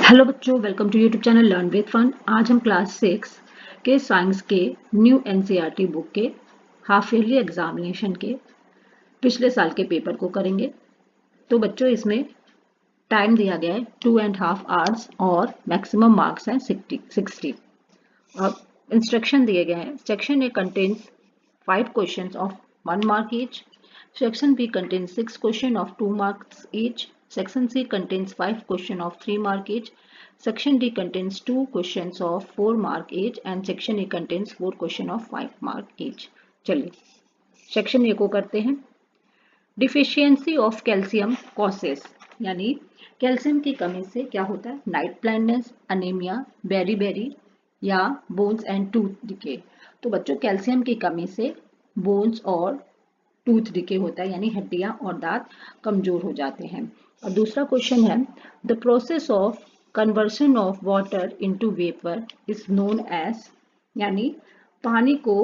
Hello बच्चों, welcome to YouTube channel learn with fun. आज हम क्लास 6 के साइंस के न्यू एनसीईआरटी बुक के हाफ ईयरली एग्जामिनेशन के पिछले साल के पेपर को करेंगे। तो बच्चों, इसमें टाइम दिया गया है 2.5 आवर्स और मैक्सिमम मार्क्स हैं 60। अब इंस्ट्रक्शन दिए गए हैं। Section A contains 5 questions of 1 mark each. Section B contains 6 questions of 2 marks each. Section C contains 5 questions of 3 mark each. Section D contains 2 questions of 4 mark each and Section E contains 4 questions of 5 mark each. चलिए section A को करते हैं। Deficiency of calcium causes, यानी calcium की कमी से क्या होता है? नाइट ब्लाइंडनेस, अनीमिया, बेरी या बोन्स एंड टूथ डिके। तो बच्चों, कैल्शियम की कमी से बोन्स और टूथ डिके होता है, यानी हड्डियां और दांत कमजोर हो जाते हैं। और दूसरा क्वेश्चन है, the process of conversion of water into vapour is known as, यानी पानी को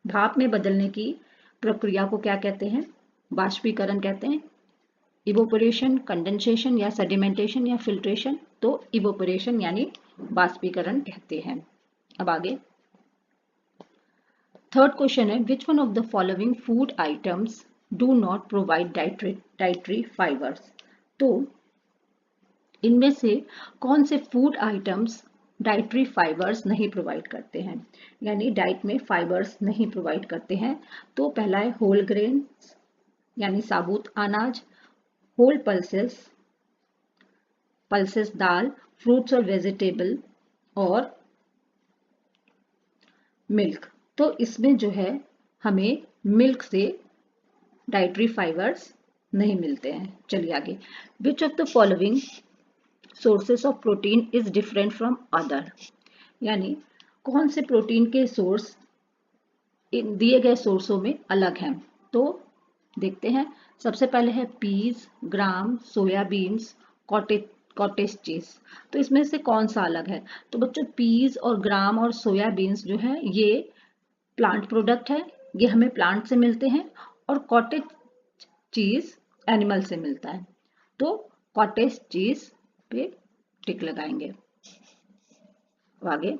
भाप में बदलने की प्रक्रिया को क्या कहते हैं? बाष्पीकरण कहते हैं। इवोपरेशन, कंडेंसेशन या सेडिमेंटेशन या फिल्ट्रेशन? तो इवोपरेशन यानी बाष्पीकरण कहते हैं। अब आगे थर्ड क्वेश्चन है, which one of the following food items do not provide dietary fibres? तो इनमें से कौन से फूड आइटम्स डाइटरी फाइबर्स नहीं प्रोवाइड करते हैं, यानी डाइट में फाइबर्स नहीं प्रोवाइड करते हैं? तो पहला है होल ग्रेन, यानी साबुत अनाज, होल पल्सेस दाल, फ्रूट्स और वेजिटेबल और मिल्क। तो इसमें जो है हमें मिल्क से डाइटरी फाइबर्स नहीं मिलते हैं। चलिए आगे, which of the following sources of protein is different from other, यानी कौन से प्रोटीन के सोर्स इन दिए गए सोर्सों में अलग हैं? तो देखते हैं। सबसे पहले है पीज, ग्राम, सोयाबीन्स, कॉटेज चीज। तो इसमें से कौन सा अलग है? तो बच्चों, पीज और ग्राम और सोयाबीन्स जो है ये प्लांट प्रोडक्ट है, ये हमें प्लांट से मिलते हैं। और कॉटेज चीज एनिमल से मिलता है। तो कॉटेज चीज पे टिक लगाएंगे। आगे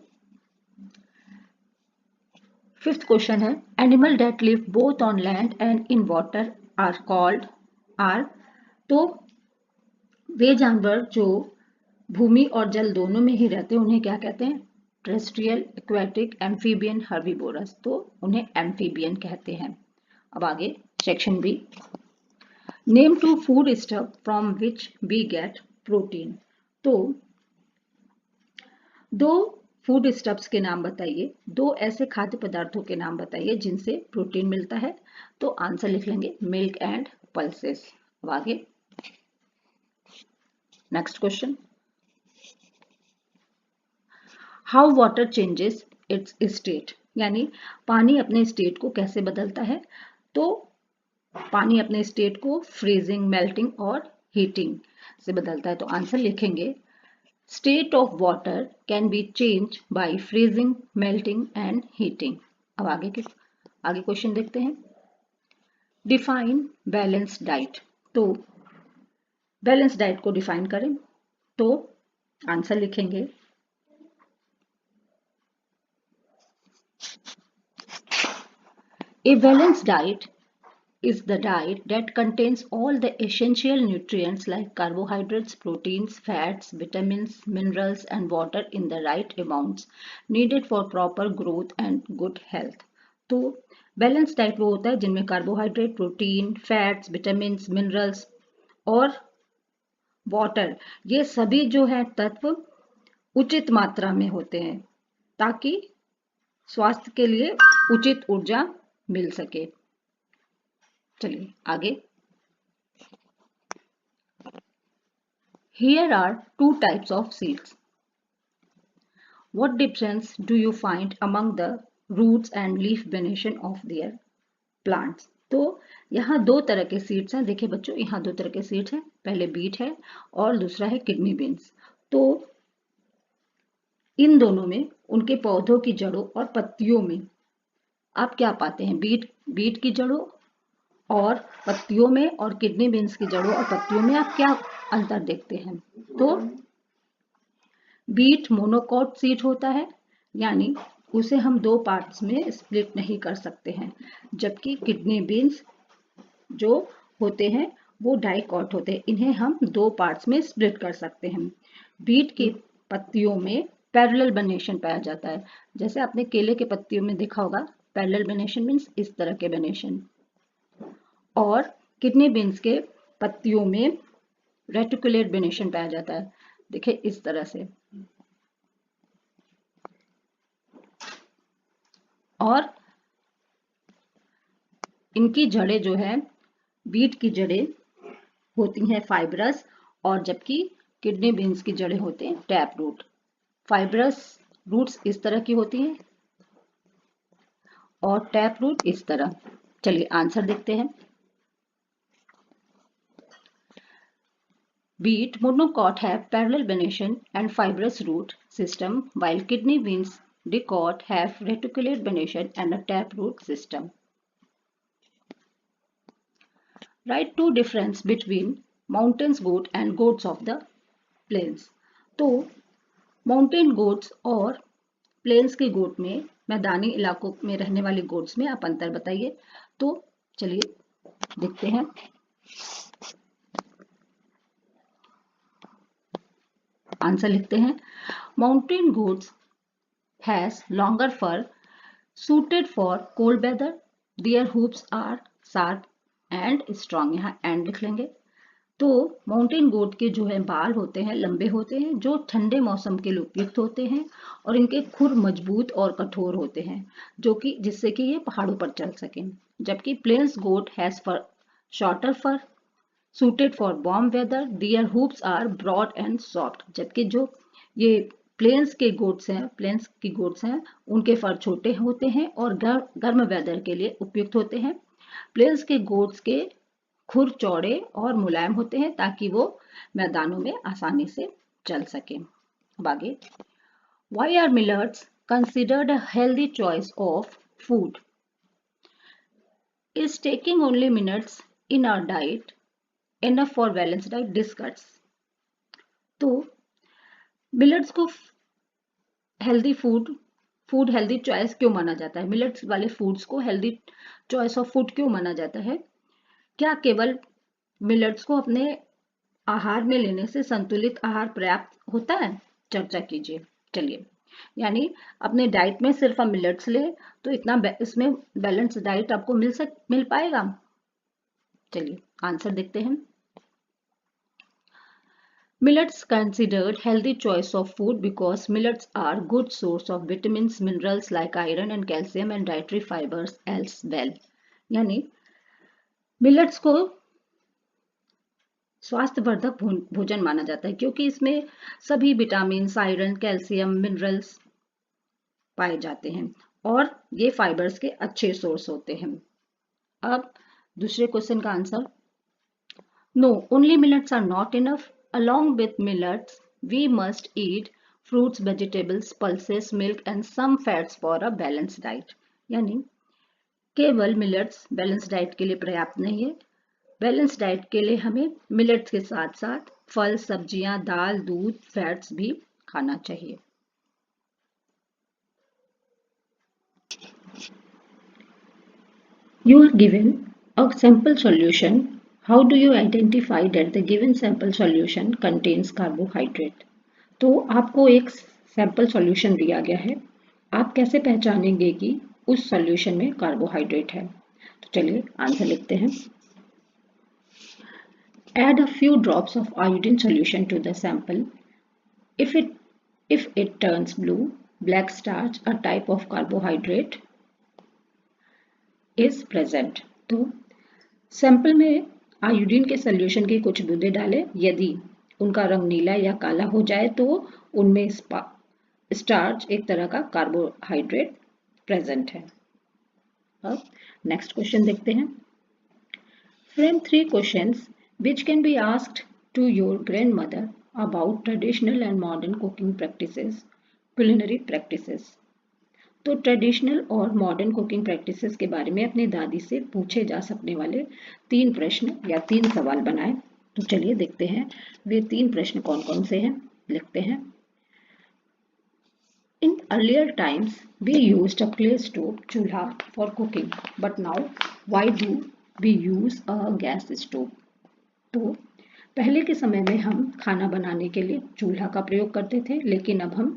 फिफ्थ क्वेश्चन है, animal that live both on land and in water are called are. तो वे जानवर जो भूमि और जल दोनों में ही रहते हैं उन्हें क्या कहते हैं? Terrestrial, aquatic, amphibian, herbivorous. तो उन्हें एम्फीबियन कहते हैं। अब आगे section B, name two food stuff from which we get protein. तो दो फूड स्टफ्स के नाम बताइए, दो ऐसे खाद्य पदार्थों के नाम बताइए जिनसे प्रोटीन मिलता है। तो आंसर लिख लेंगे मिल्क एंड पल्सेस। अब आगे next question, how water changes it's state, यानी पानी अपने स्टेट को कैसे बदलता है? तो पानी अपने स्टेट को फ्रीजिंग, मेल्टिंग और हीटिंग से बदलता है। तो आंसर लिखेंगे state of water can be change bye freezing, melting and heating. अब आगे क्वेश्चन देखते हैं, डिफाइन बैलेंस डाइट। तो बैलेंस डाइट को डिफाइन करें। तो आंसर लिखेंगे a balance diet is the diet that contains all the essential nutrients like carbohydrates, proteins, fats, vitamins, minerals and water in the right amounts needed for proper growth and good health. तो balance diet वो होता है जिनमें carbohydrate, protein, fats, vitamins, minerals और water, ये सभी जो है तत्व उचित मात्रा में होते हैं ताकि स्वास्थ्य के लिए उचित ऊर्जा मिल सके। चलिए आगे, here are two types of seeds. What difference do you find among the roots and leaf veneration of their plants? तो यहाँ दो तरह के सीड्स हैं। देखिए बच्चों, यहाँ दो तरह के सीड्स हैं, पहले बीट है और दूसरा है किडनी बीन्स। तो इन दोनों में उनके पौधों की जड़ों और पत्तियों में आप क्या पाते हैं? बीट की जड़ों और पत्तियों में और किडनी बीन्स की जड़ों और पत्तियों में आप क्या अंतर देखते हैं? तो बीट मोनोकॉट सीड होता है, यानी उसे हम दो पार्ट्स में स्प्लिट नहीं कर सकते हैं, जबकि किडनी बीन्स जो होते हैं वो डाइकॉट होते हैं, इन्हें हम दो पार्ट्स में स्प्लिट कर सकते हैं। बीट की पत्तियों में पैरेलल वेनेशन पाया जाता है, जैसे आपने केले के पत्तियों में देखा होगा, पैरेलल वेनेशन मीन्स इस तरह के वेनेशन। और किडनी बीन्स के पत्तियों में रेटिकुलेट वेनेशन पाया जाता है, देखिए इस तरह से। और इनकी जड़ें जो है, बीट की जड़ें होती हैं फाइब्रस, और जबकि किडनी बीन्स की जड़ें होती हैं टैप रूट। फाइब्रस रूट्स इस तरह की होती हैं और टैप रूट इस तरह। चलिए आंसर देखते हैं। Beet monocot have parallel venation and fibrous root system, while kidney beans dicot have reticulate venation and a taproot system. Write two difference between mountains goat and goats of the plains. तो mountain goats और planes के गोट में, मैदानी इलाकों में रहने वाले goats में आप अंतर बताइए। तो चलिए देखते हैं। आंसर लिखते हैं। Mountain goats has longer fur suited for cold weather. Their hooves are sharp and strong. यहाँ एंड लिख लेंगे। तो माउंटेन गोट के जो है बाल होते हैं लंबे होते हैं, जो ठंडे मौसम के लिए उपयुक्त होते हैं, और इनके खुर मजबूत और कठोर होते हैं, जो कि जिससे कि ये पहाड़ों पर चल सकें। जबकि plains goat has fur shorter fur suited for warm weather. Their hooves are broad and soft. जबकि जो ये प्लेन्स की गोट्स हैं, उनके फर छोटे होते हैं और गर्म वेदर के लिए उपयुक्त होते हैं। प्लेन्स के गोट्स के खुर चौड़े और मुलायम होते हैं, ताकि वो मैदानों में आसानी से चल सके। अब आगे, Why are millets considered a healthy choice of food? Is taking only millets in our diet enough for balanced diet? Discuss. तो मिलेट्स को हेल्दी फूड हेल्दी चॉइस क्यों माना जाता है? मिलेट्स वाले फूड्स को हेल्दी चॉइस ऑफ फूड क्यों माना जाता है? क्या केवल मिलेट्स को अपने आहार में लेने से संतुलित आहार पर्याप्त होता है? चर्चा कीजिए। चलिए, यानी अपने डाइट में सिर्फ हम मिलेट्स ले तो इतना इसमें बैलेंस डाइट आपको मिल पाएगा? चलिए आंसर देखते हैं। Millets considered healthy choice of food because millets are good source of vitamins, minerals like iron and calcium and dietary fibers as well. यानी मिलेट्स को स्वास्थ्यवर्धक भोजन माना जाता है, क्योंकि इसमें सभी विटामिन, आयरन, कैल्शियम, मिनरल्स पाए जाते हैं और ये फाइबर्स के अच्छे सोर्स होते हैं। अब दूसरे क्वेश्चन का answer. No, only millets are not enough. Along with millets, we must eat fruits, vegetables, pulses, milk and some fats for a balanced diet. यानी केवल मिलेट्स बैलेंस डाइट के लिए पर्याप्त नहीं है। बैलेंस डाइट के लिए हमें मिलेट्स के साथ साथ फल, सब्जियां, दाल, दूध, फैट्स भी खाना चाहिए। You are given a sample solution. How do you identify that the given sample solution contains carbohydrate? तो आपको एक सैंपल सॉल्यूशन दिया गया है, आप कैसे पहचानेंगे कि उस सॉल्यूशन में कार्बोहाइड्रेट है? तो चलिए आंसर लिखते हैं। Add a few drops of iodine solution to the sample. If it turns blue, black starch, a type of carbohydrate, is present. तो सैंपल में आयोडीन के सॉल्यूशन की कुछ बूंदें डालें। यदि उनका रंग नीला या काला हो जाए तो उनमें स्टार्च, एक तरह का कार्बोहाइड्रेट, प्रेजेंट है। अब नेक्स्ट क्वेश्चन देखते हैं। Frame 3 questions which can be asked to your grandmother about traditional and modern cooking practices, culinary practices. तो ट्रेडिशनल और मॉडर्न कुकिंग प्रैक्टिसेस के बारे में अपनी दादी से पूछे जा सकने वाले 3 प्रश्न या 3 सवाल बनाएं। तो चलिए देखते हैं वे 3 प्रश्न कौन कौन से हैं। लिखते हैं। In earlier times, we used a clay stove chulha for cooking, but now why do we use a gas stove? तो पहले के समय में हम खाना बनाने के लिए चूल्हा का प्रयोग करते थे, लेकिन अब हम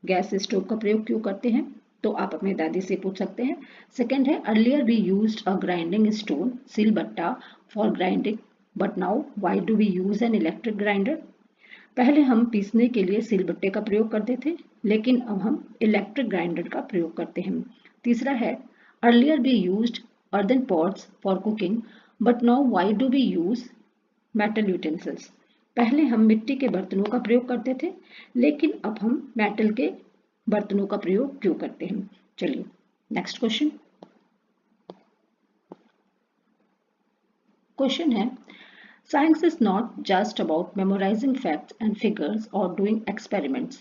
गैस स्टोव का प्रयोग क्यों करते हैं? तो आप अपने दादी से पूछ सकते हैं। सेकंड है, earlier we used a grinding stone सिलबट्टा for grinding, but now why do we use an electric grinder? पहले हम पीसने के लिए सिलबट्टे का प्रयोग करते थे, लेकिन अब हम इलेक्ट्रिक ग्राइंडर का प्रयोग करते हैं। तीसरा है, earlier we used earthen pots for cooking, but now why do we use metal utensils? पहले हम मिट्टी के बर्तनों का प्रयोग करते थे, लेकिन अब हम मेटल के बर्तनों का प्रयोग क्यों करते हैं? चलिए नेक्स्ट क्वेश्चन। क्वेश्चन है, science is not just about memorizing facts and figures or doing experiments.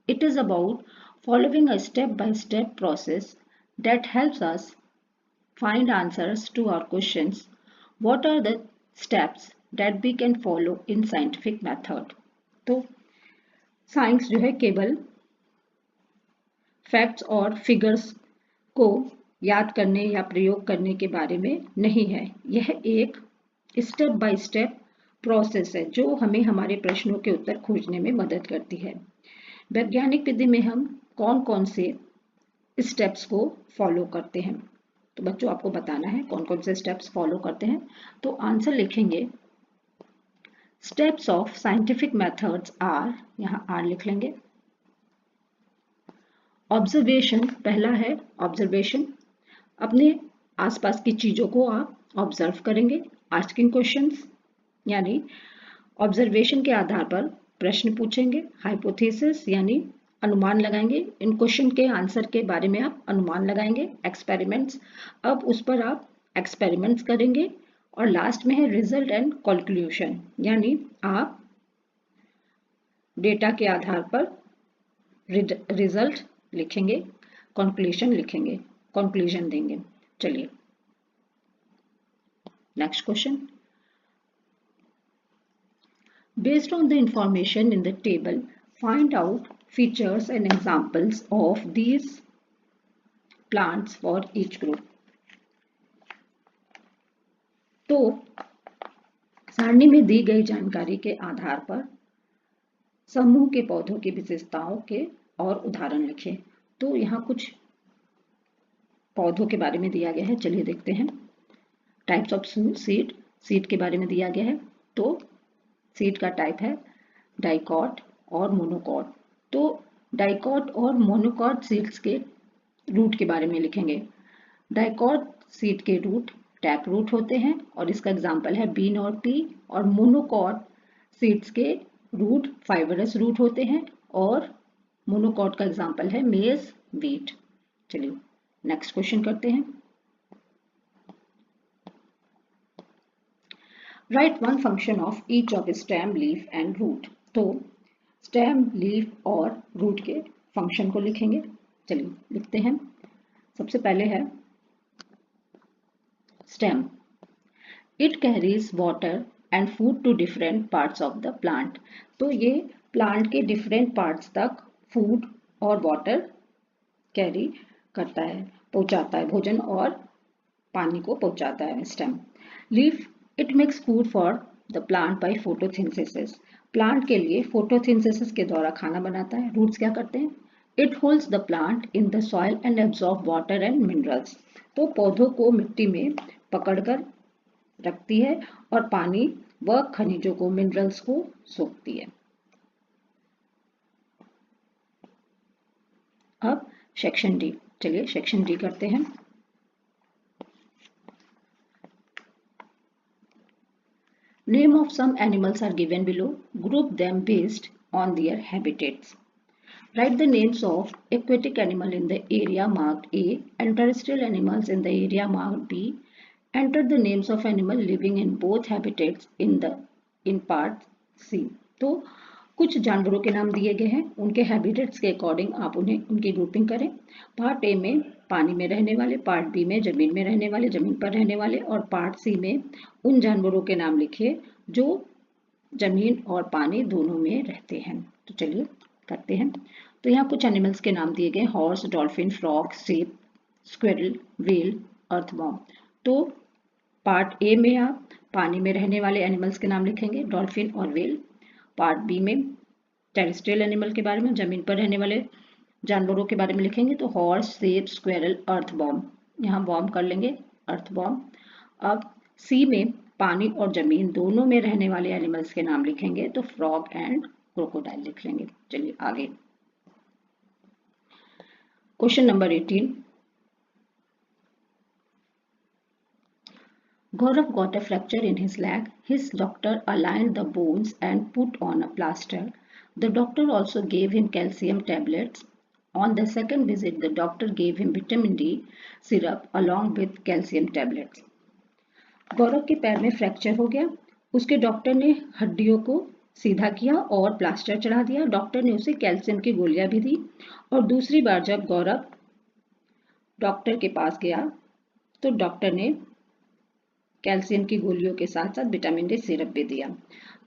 It is about following a step-by-step process that helps us find answers to our questions. What are the steps that we can follow in scientific method? तो science जो है केवल facts और figures को याद करने या प्रयोग करने के बारे में नहीं है। यह एक स्टेप बाय स्टेप प्रोसेस है जो हमें हमारे प्रश्नों के उत्तर खोजने में मदद करती है। वैज्ञानिक विधि में हम कौन कौन से स्टेप्स को फॉलो करते हैं? तो बच्चों आपको बताना है कौन कौन से स्टेप्स फॉलो करते हैं। तो आंसर लिखेंगे, steps of scientific methods are, यहाँ आर लिख लेंगे। ऑब्जर्वेशन, पहला है ऑब्जर्वेशन, अपने आसपास की चीजों को आप ऑब्जर्व करेंगे। आस्किंग क्वेश्चंस, यानी ऑब्जर्वेशन के आधार पर प्रश्न पूछेंगे। हाइपोथेसिस, यानी अनुमान लगाएंगे, इन क्वेश्चन के आंसर के बारे में आप अनुमान लगाएंगे। एक्सपेरिमेंट्स, अब उस पर आप एक्सपेरिमेंट्स करेंगे। और लास्ट में है रिजल्ट एंड कंक्लूजन, यानी आप डेटा के आधार पर रिजल्ट लिखेंगे, कंक्लूजन लिखेंगे, कंक्लूजन देंगे। चलिए next question. Based on the information in the table, find out features and examples of these plants for each group. तो सारणी में दी गई जानकारी के आधार पर समूह के पौधों की विशेषताओं के और उदाहरण लिखें। तो यहाँ कुछ पौधों के बारे में दिया गया है, चलिए देखते हैं। टाइप्स ऑफ सीड, सीड के बारे में दिया गया है। तो सीड का टाइप है डाइकॉट और मोनोकॉट। तो डाइकॉट और मोनोकॉट सीड्स के रूट के बारे में लिखेंगे। डाइकॉट सीड के रूट टैप रूट होते हैं और इसका एग्जाम्पल है बीन और पी। और मोनोकॉट सीड्स के रूट फाइबरस रूट होते हैं और मोनोकॉट का एग्जाम्पल है मेज, व्हीट। चलिए नेक्स्ट क्वेश्चन करते हैं। Write one function of each of stem, leaf and root. तो स्टेम, लीफ और रूट के फंक्शन को लिखेंगे। चलिए लिखते हैं। सबसे पहले है stem, it carries water and food to different parts of the plant. तो ये प्लांट के डिफरेंट पार्ट्स तक फूड और वाटर कैरी करता है, पहुंचाता है, भोजन और पानी को पहुंचाता है stem. Leaf, it makes food for the plant by photosynthesis. Plant के लिए फोटोसिंथेसिस के द्वारा खाना बनाता है। रूट्स क्या करते हैं? It holds the plant in the soil and absorb water and minerals. तो पौधों को मिट्टी में पकड़कर रखती है और पानी व खनिजों को, मिनरल्स को सोखती है। अब सेक्शन डी, चलिए सेक्शन डी करते हैं। Name of some animals are given below. Group them based on their habitats. Write the names of aquatic animal in the area marked A and terrestrial animals in the area marked B. Enter the names of animal living in both habitats in part C. तो कुछ जानवरों के नाम दिए गए हैं, उनके habitats के अकॉर्डिंग आप उन्हें उनकी ग्रुपिंग करें। पार्ट ए में पानी में रहने वाले, पार्ट बी में जमीन में रहने वाले, जमीन पर रहने वाले, और पार्ट सी में उन जानवरों के नाम लिखिए जो जमीन और पानी दोनों में रहते हैं। तो चलिए करते हैं। तो यहाँ कुछ एनिमल्स के नाम दिए गए, हॉर्स, डॉल्फिन, फ्रॉग, सेप, स्क्विरल, व्हेल, अर्थवॉर्म। तो पार्ट ए में आप पानी में रहने वाले एनिमल्स के नाम लिखेंगे, डॉल्फिन और व्हेल। पार्ट बी में टेरेस्ट्रियल एनिमल के बारे में, जमीन पर रहने वाले जानवरों के बारे में लिखेंगे, तो हॉर्स, सेप, स्क्विरल, अर्थवॉर्म। यहाँ वॉर्म कर लेंगे, अर्थवॉर्म। अब सी में पानी और जमीन दोनों में रहने वाले एनिमल्स के नाम लिखेंगे, तो फ्रॉग एंड क्रोकोडाइल लिख लेंगे। चलिए आगे, question number 18। Gaurav got a fracture in his leg. His doctor aligned the bones and put on a plaster. The doctor also gave him calcium tablets. On the second visit, the doctor gave him vitamin D syrup along with calcium tablets. गौरव के पैर में fracture हो गया। उसके doctor ने हड्डियों को सीधा किया और प्लास्टर चढ़ा दिया। डॉक्टर ने उसे कैल्शियम की गोलियां भी दी। और दूसरी बार जब गौरव डॉक्टर के पास गया तो डॉक्टर ने कैल्शियम की गोलियों के साथ साथ विटामिन डी सिरप भी दिया।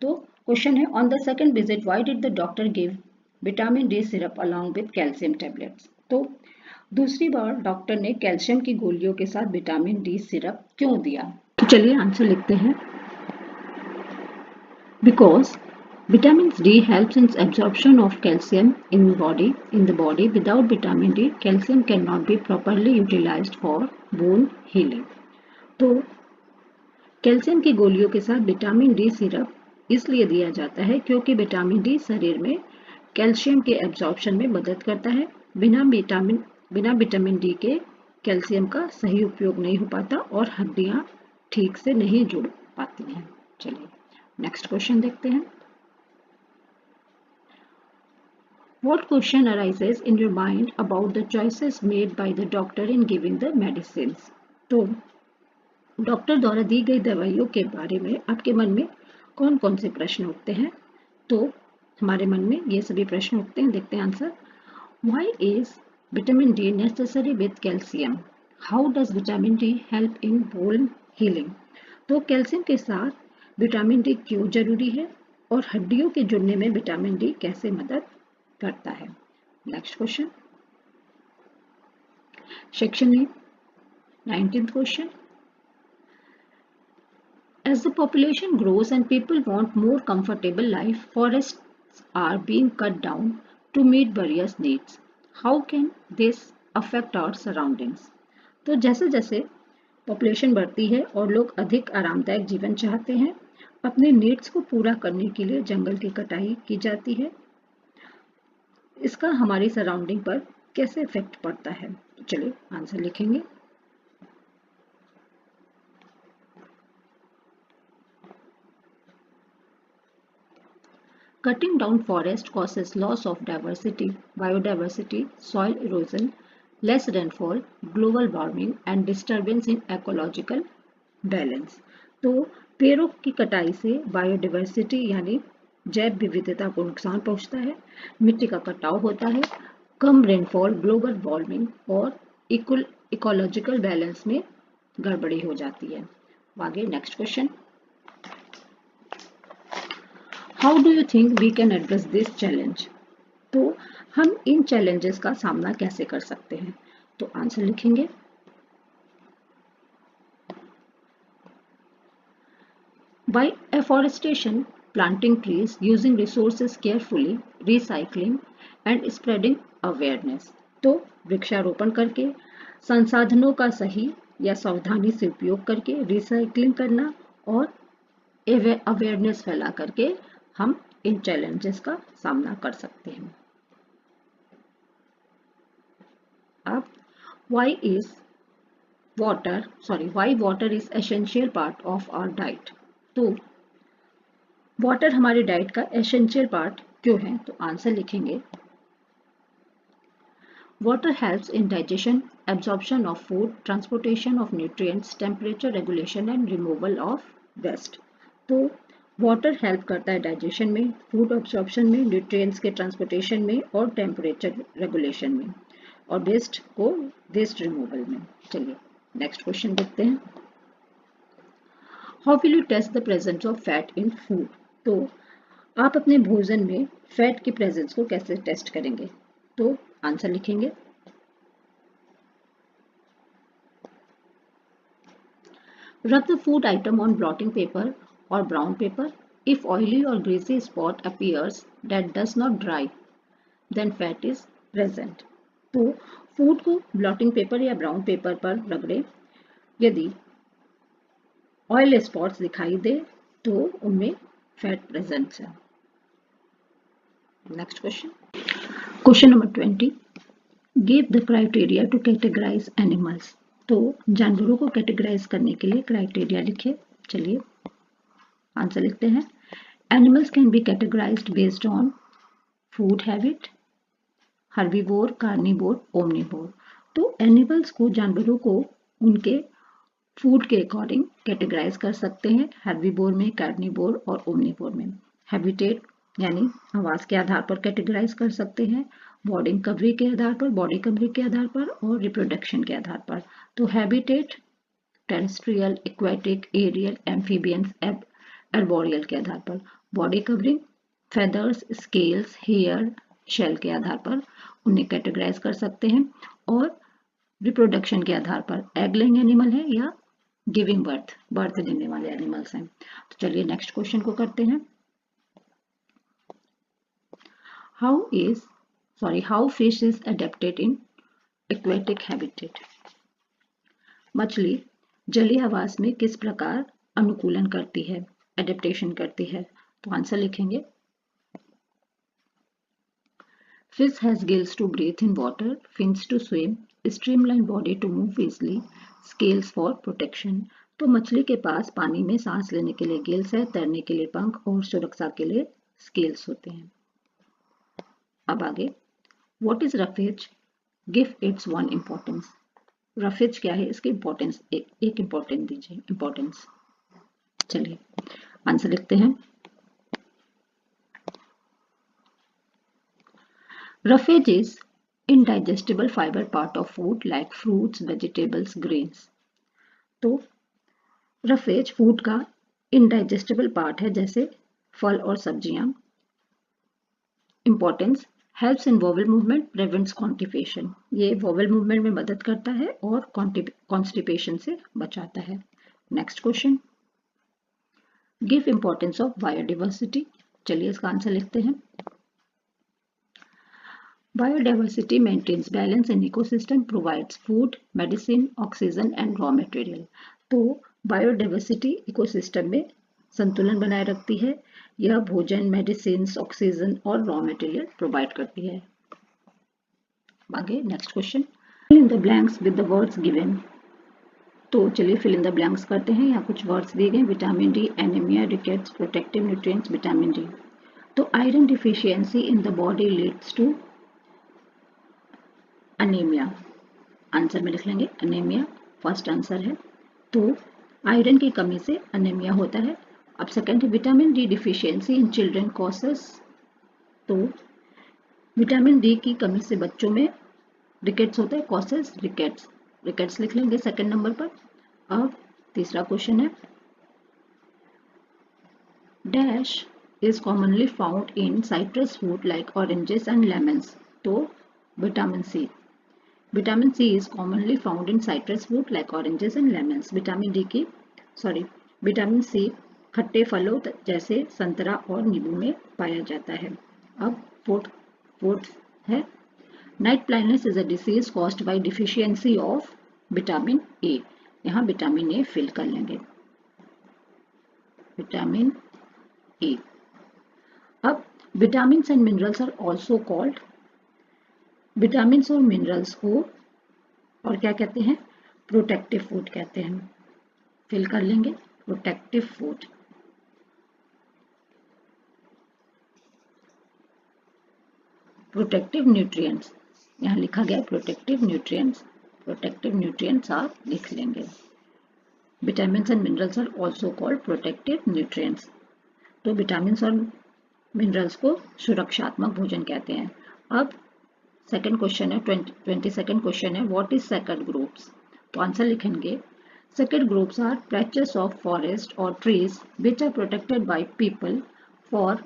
तो क्वेश्चन है, on the second visit why did the doctor give vitamin D syrup along with calcium tablets. तो दूसरी बार डॉक्टर ने कैल्शियम की गोलियों के साथ विटामिन डी सिरप क्यों दिया? तो चलिए आंसर लिखते हैं। Because vitamin D helps in absorption of calcium in the body. Without vitamin D calcium can not be properly utilised for bone healing. तो कैल्शियम की गोलियों के साथ विटामिन डी सिरप इसलिए दिया जाता है क्योंकि विटामिन डी शरीर में कैल्शियम के एब्जॉर्प्शन में मदद करता है। बिना विटामिन डी के कैल्शियम का सही उपयोग नहीं हो पाता और हड्डियां ठीक से नहीं जुड़ पाती हैं। चलिए नेक्स्ट क्वेश्चन देखते हैं। What question arises in your mind about the choices made by the doctor in giving the medicines? तो डॉक्टर द्वारा दी गई दवाइयों के बारे में आपके मन में कौन कौन से प्रश्न उठते हैं? तो हमारे मन में ये सभी प्रश्न उठते हैं। देखते हैं answer. Why is vitamin D necessary with calcium? How does vitamin D help in bone healing? तो कैल्शियम के साथ विटामिन डी क्यों जरूरी है और हड्डियों के जुड़ने में विटामिन डी कैसे मदद करता है? Next question, section A, 19th question. As the population grows and people want more comfortable life, forests are being cut down to meet various needs. How can this affect our surroundings? तो जैसे जैसे population बढ़ती है और लोग अधिक आरामदायक जीवन चाहते हैं, अपने नीड्स को पूरा करने के लिए जंगल की कटाई की जाती है। इसका हमारी सराउंडिंग पर कैसे इफेक्ट पड़ता है? तो चलिए आंसर लिखेंगे। Cutting down forest causes loss of biodiversity, soil erosion, less rainfall, global warming and disturbance in ecological balance. तो पेड़ों की कटाई से बायोडाइवर्सिटी यानी जैव विविधता को नुकसान पहुंचता है, मिट्टी का कटाव होता है, कम रेनफॉल, ग्लोबल वार्मिंग और इकोलॉजिकल बैलेंस में गड़बड़ी हो जाती है। आगे next question. How do you think we can address this challenge? तो हम इन चैलेंजेस का सामना कैसे कर सकते हैं? तो आंसर लिखेंगे। By afforestation, planting trees, using resources carefully, recycling and spreading awareness. तो वृक्षारोपण करके, संसाधनों का सही या सावधानी से उपयोग करके, रिसाइकलिंग करना और अवेयरनेस फैला करके हम इन चैलेंजेस का सामना कर सकते हैं। अब why water is essential part of our diet? तो वाटर हमारी डाइट का एसेंशियल पार्ट क्यों है? तो आंसर लिखेंगे। Water helps in digestion, absorption of food, transportation of nutrients, temperature regulation and removal of waste. तो वाटर हेल्प करता है डाइजेशन में, फूड एब्जॉर्प्शन में, न्यूट्रिएंट्स के ट्रांसपोर्टेशन में और टेम्परेचर रेगुलेशन में और वेस्ट रिमूवल में। चलिए नेक्स्ट क्वेश्चन देखते हैं। How will you test the presence of fat in food? तो आप अपने भोजन में फैट की प्रेजेंस को कैसे टेस्ट करेंगे? तो आंसर लिखेंगे। Rub the food item on blotting paper or brown paper. If oily or greasy spot appears that does not dry, then fat is present. तो फूड को ब्लॉटिंग पेपर या brown paper पर रगड़ें। यदि oil spots दिखाई दे तो उनमें फैट प्रेजेंट है। Next question number 20, give the criteria to categorise animals. तो जानवरों को कैटेगराइज करने के लिए क्राइटेरिया लिखे। चलिए आंसर लिखते हैं। Animals can be categorised based on food habit, herbivore, carnivore, omnivore. तो एनिमल्स को, जानवरों को उनके फूड के अकॉर्डिंग कैटेगराइज कर सकते हैं, हर्बीवोर में, कार्निवोर और ओमनिवोर में। हैबिटेट यानी आवास के आधार पर कैटेगराइज कर सकते हैं, बॉडी कवरिंग के आधार पर और रिप्रोडक्शन के आधार पर। तो habitat terrestrial, aquatic, aerial, amphibians, arboreal के आधार पर। Body covering feathers, scales, hair, shell के आधार पर उन्हें कैटेगराइज कर सकते हैं। और रिप्रोडक्शन के आधार पर एग लेइंग एनिमल है या गिविंग बर्थ देने वाले एनिमल्स हैं। तो चलिए नेक्स्ट क्वेश्चन को करते हैं। How fish is adapted in aquatic habitat. मछली जलीय आवास में किस प्रकार अनुकूलन करती है, एडेप्टेशन करती है। तो आंसर लिखेंगे। Fish has gills to breathe in water, fins to swim, streamlined body to move easily, scales for protection। तो मछली के पास पानी में सांस लेने के लिए गिल्स है, तैरने के लिए पंख और सुरक्षा के लिए स्केल्स होते हैं। अब आगे, what is roughage, give its one importance. Roughage क्या है, इसकी इम्पोर्टेंस एक इम्पोर्टेंस दीजिए, इम्पोर्टेंस। चलिए आंसर लिखते हैं। Roughage is indigestible fiber part of food like fruits, vegetables, grains। तो रफेज फूड का इनडाइजेस्टिबल पार्ट है, जैसे फल और सब्जियां। Importance, helps in vowel movement, prevents constipation. ये वोवल मूवमेंट में मदद करता है और कॉन्स्टिपेशन से बचाता है। Next question, give importance of biodiversity. चलिए इसका आंसर लिखते हैं। Biodiversity maintains balance in ecosystem, provides food, medicine, oxygen and raw material। तो बायोडाइवर्सिटी इकोसिस्टम में संतुलन बनाए रखती है। यह भोजन, मेडिसिन, ऑक्सीजन और रॉ मटेरियल प्रोवाइड करती है। आगे next question, fill in the blanks with the words given. तो चलिए फिल इन द ब्लैंक्स करते हैं। यहाँ कुछ वर्ड्स दिए गए, vitamin D, anaemia, rickets, protective nutrients, vitamin D. तो iron deficiency in the body leads to anaemia. Answer में लिख लेंगे अनीमिया, फर्स्ट आंसर है। तो आयरन की कमी से अनीमिया होता है। अब सेकंड है vitamin D deficiency in children causes. तो विटामिन डी की कमी से बच्चों में रिकेट्स होता है, कॉसेस रिकेट्स लिख लेंगे सेकंड नंबर पर। अब तीसरा क्वेश्चन है, dash is commonly found in citrus fruit like oranges and lemons. तो vitamin C is commonly found in citrus fruit like oranges and lemons। Vitamin C खट्टे फलों जैसे संतरा और नींबू में पाया जाता है। अब फोर्थ है, night blindness is a disease caused by deficiency of vitamin A. यहाँ विटामिन ए फिल कर लेंगे, विटामिन ए। अब vitamin and minerals are also called, vitamin और मिनरल्स को और क्या कहते हैं, प्रोटेक्टिव फूड कहते हैं। फिल कर लेंगे प्रोटेक्टिव फूड। प्रोटेक्टिव न्यूट्रिएंट्स, यहाँ लिखा गया प्रोटेक्टिव न्यूट्रिएंट्स आप लिख लेंगे। Vitamin and minerals are also called protective nutrients. तो विटामिन और मिनरल्स को सुरक्षात्मक भोजन कहते हैं। अब सेकंड क्वेश्चन है, 22nd क्वेश्चन है, व्हाट इज सेकंड ग्रुप्स। तो आंसर लिखेंगे, sacred groves are patches of forest और trees which are protected by people for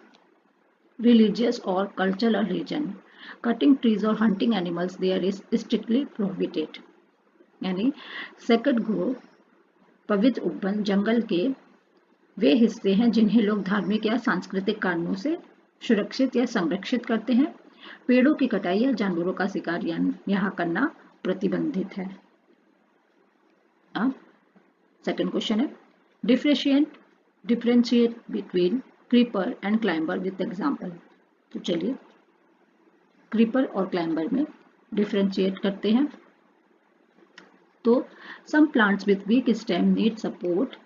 religious और कल्चरल रीजन। कटिंग ट्रीज और hunting animals there is strictly prohibited. यानी sacred grove, पवित्र उपवन, जंगल के वे हिस्से हैं जिन्हें लोग धार्मिक या सांस्कृतिक कारणों से सुरक्षित या संरक्षित करते हैं। पेड़ों की कटाई या जानवरों का शिकार यहाँ करना प्रतिबंधित है। अब सेकंड क्वेश्चन है, differentiate between creeper and climber with example. तो चलिए क्रीपर और क्लाइंबर में डिफरेंशिएट करते हैं। तो some plants with weak stem need support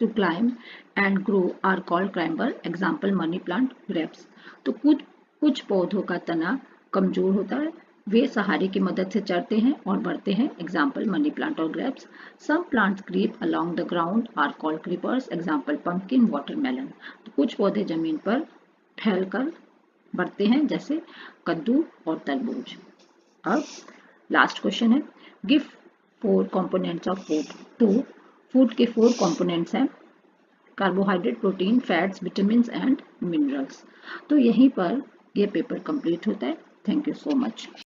to climb and grow are called climber, example money plant, grapes. तो कुछ पौधों का तना कमजोर होता है, वे सहारे की मदद से चढ़ते हैं और बढ़ते हैं, एग्जाम्पल मनी प्लांट और grapes. Some plants creep along the ground are called creepers, example pumpkin, watermelon. तो कुछ पौधे जमीन पर फैलकर बढ़ते हैं, जैसे कद्दू और तरबूज। अब लास्ट क्वेश्चन है, गिव 4 कंपोनेंट्स ऑफ फूड। तो फूड के 4 कंपोनेंट्स हैं, carbohydrate, protein, fats, vitamins and minerals. तो यहीं पर ये पेपर कंप्लीट होता है। Thank you so much.